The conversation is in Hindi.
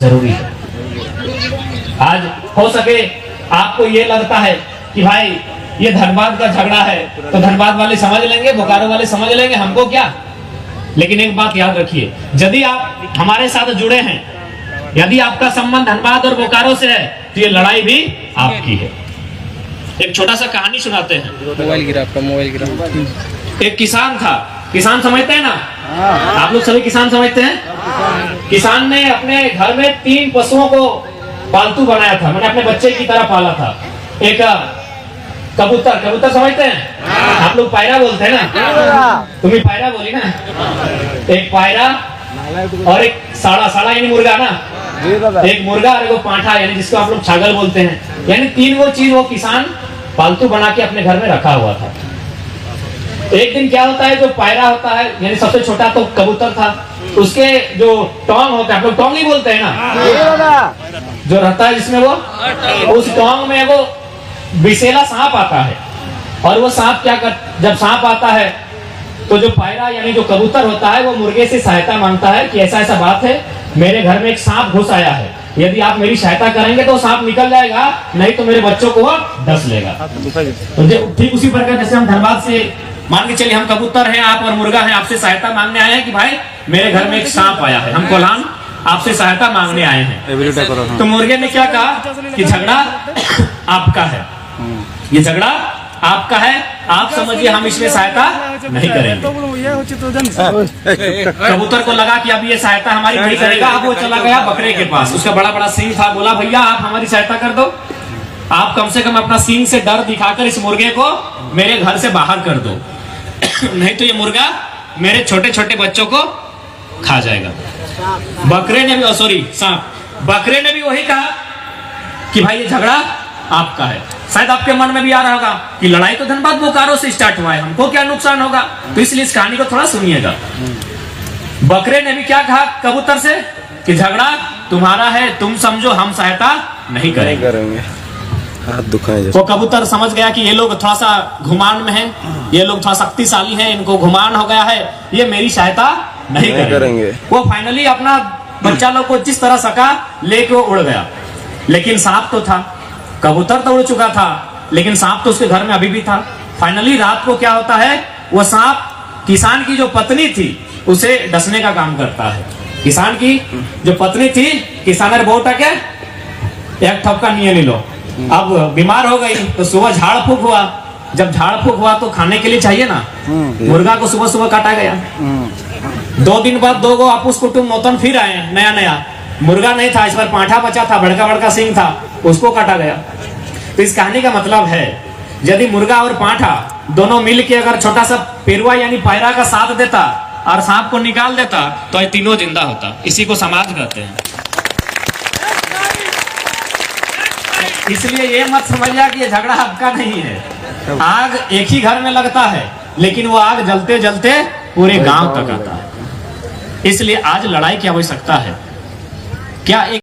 जरूरी है। आज हो सके आपको ये लगता है कि भाई ये धनबाद का झगड़ा है तो धनबाद वाले समझ लेंगे, बोकारो वाले समझ लेंगे, हमको क्या। लेकिन एक बात याद रखिए, यदि आप हमारे साथ जुड़े हैं, यदि आपका संबंध धनबाद और बोकारो से है तो ये लड़ाई भी आपकी है। एक छोटा सा कहानी सुनाते हैं। मोबाइल गिरा आपका, मोबाइल गिरा। एक किसान था, किसान समझते हैं ना, आप लोग सभी किसान समझते हैं। किसान ने अपने घर में 3 पशुओं को पालतू बनाया था, मैंने अपने बच्चे की तरह पाला था। एक कबूतर, कबूतर समझते हैं आप लोग, पायरा बोलते हैं ना, तुम भी पायरा बोली ना। एक पायरा और एक साड़ा, साड़ा यानी मुर्गा ना, एक मुर्गा और एक पांठा यानी जिसको आप लोग छागल बोलते हैं। यानी 3 वो चीज वो किसान पालतू बना के अपने घर में रखा हुआ था। एक दिन क्या होता है, जो पायरा होता है यानी सबसे छोटा तो कबूतर था, उसके जो टोंग होता है, आप लोग टोंग ही बोलते हैं ना, जो रहता है जिसमें वो, उस टोंग में वो विषैला सांप आता है। और वो सांप क्या कर, जब सांप आता है तो जो पायरा यानी जो कबूतर होता है वो मुर्गे से सहायता मांगता है कि ऐसा ऐसा बात है, मेरे घर में एक सांप घुस आया है, यदि आप मेरी सहायता करेंगे तो सांप निकल जाएगा, नहीं तो मेरे बच्चों को वो डस लेगा। तो ठीक उसी प्रकार जैसे हम धनबाद से मान के चलिए, हम कबूतर हैं, आप और मुर्गा हैं, आपसे सहायता मांगने आए हैं कि भाई मेरे घर में एक सांप आया है, हम कोल्हान आपसे सहायता मांगने आए हैं। तो मुर्गे ने क्या कहा कि झगड़ा आपका है, ये झगड़ा आपका है, आप समझिए हम इसमें सहायता नहीं करेंगे। कबूतर को लगा कि अब ये सहायता हमारी नहीं करेगा। अब वो चला गया बकरे के पास, उसका बड़ा बड़ा सींग था, बोला भैया आप हमारी सहायता कर दो, आप कम से कम अपना सींग से डर दिखाकर इस मुर्गे को मेरे घर से बाहर कर दो, नहीं तो ये मुर्गा मेरे छोटे छोटे बच्चों को खा जाएगा। बकरे ने भी, सॉरी सांप, बकरे ने भी वही कहा कि भाई ये झगड़ा आपका है। शायद आपके मन में भी आ रहा होगा कि लड़ाई तो धनबाद बोकारो से स्टार्ट हुआ है, हमको क्या नुकसान होगा, तो इसलिए इस कहानी को थोड़ा सुनिएगा। बकरे ने भी क्या कहा कबूतर से कि झगड़ा तुम्हारा है, तुम समझो, हम सहायता नहीं करेंगे। हाथ दुखाए। वो कबूतर समझ गया कि ये लोग थोड़ा सा घुमान में हैं, ये लोग थोड़ा शक्तिशाली हैं, इनको घुमान हो गया है, ये मेरी सहायता नहीं करेंगे। वो फाइनली अपना बच्चा लोग को जिस तरह सका लेके वो उड़ गया। लेकिन सांप तो था, कबूतर तो उड़ चुका था, लेकिन सांप तो उसके घर में अभी भी था। फाइनली रात को क्या होता है, वो सांप किसान की जो पत्नी थी उसे डसने का काम करता है। किसान की जो पत्नी थी, किसान बोटा के एक ठपका नहीं ले लो, अब बीमार हो गई तो सुबह झाड़ फूक हुआ, जब झाड़ फूक हुआ तो खाने के लिए चाहिए ना, मुर्गा को सुबह सुबह काटा गया। 2 दिन बाद 2 गो आपूस कुटुंब नौतन फिर आए, नया नया मुर्गा नहीं था, इस बार पांठा बचा था, बड़का बड़का सिंह था, उसको काटा गया। तो इस कहानी का मतलब है, यदि मुर्गा और पांठा दोनों मिल के अगर छोटा सा पेरुआ यानी पायरा का साथ देता और सांप को निकाल देता तो ये तीनों जिंदा होता। इसी को समाज कहते हैं। इसलिए ये मत समझिए कि ये झगड़ा आपका नहीं है। आग एक ही घर में लगता है, लेकिन वो आग जलते जलते पूरे गांव तक आता है। इसलिए आज लड़ाई की आवश्यकता है। क्या एक